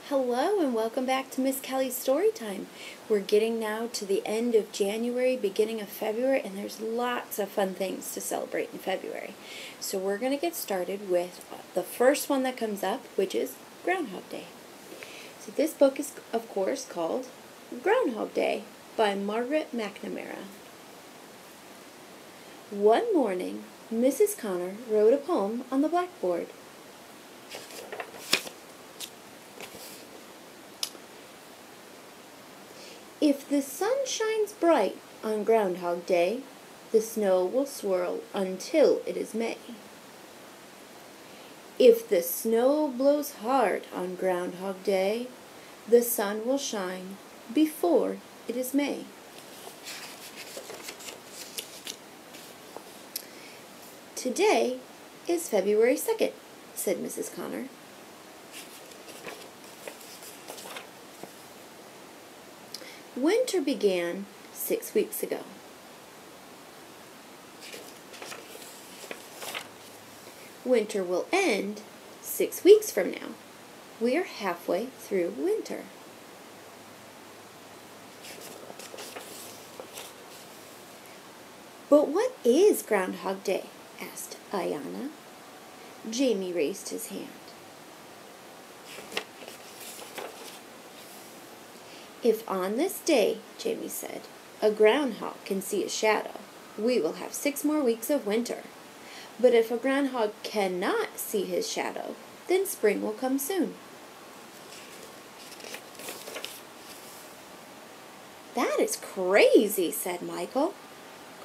Hello and welcome back to Miss Kelly's Story Time. We're getting now to the end of January, beginning of February, and there's lots of fun things to celebrate in February. So we're going to get started with the first one that comes up, which is Groundhog Day. So this book is, of course, called Groundhog Day by Margaret McNamara. One morning, Mrs. Connor wrote a poem on the blackboard. If the sun shines bright on Groundhog Day, the snow will swirl until it is May. If the snow blows hard on Groundhog Day, the sun will shine before it is May. Today is February 2nd, said Mrs. Connor. Winter began 6 weeks ago. Winter will end 6 weeks from now. We are halfway through winter. But what is Groundhog Day? Asked Ayanna. Jamie raised his hand. If on this day, Jamie said, a groundhog can see a shadow, we will have 6 more weeks of winter. But if a groundhog cannot see his shadow, then spring will come soon. That is crazy, said Michael.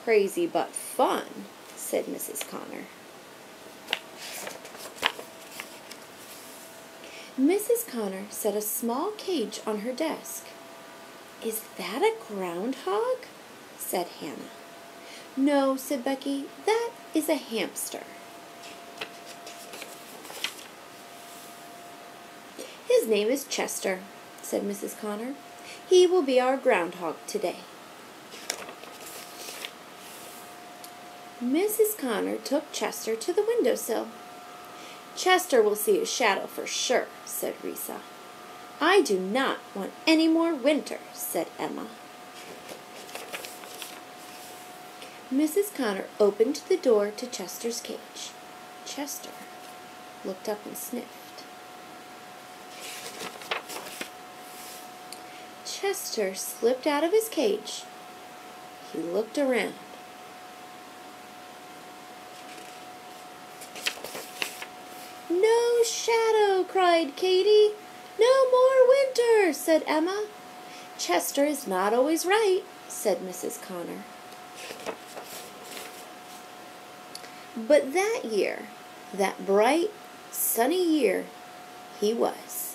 Crazy but fun, said Mrs. Connor. Mrs. Connor set a small cage on her desk. Is that a groundhog? Said Hannah. No, said Becky, that is a hamster. His name is Chester, said Mrs. Connor. He will be our groundhog today. Mrs. Connor took Chester to the windowsill. Chester will see a shadow for sure, said Risa. I do not want any more winter, said Emma. Mrs. Connor opened the door to Chester's cage. Chester looked up and sniffed. Chester slipped out of his cage. He looked around. No shadow, cried Katie. No more winter, said Emma. Chester is not always right, said Mrs. Connor. But that year, that bright, sunny year, he was.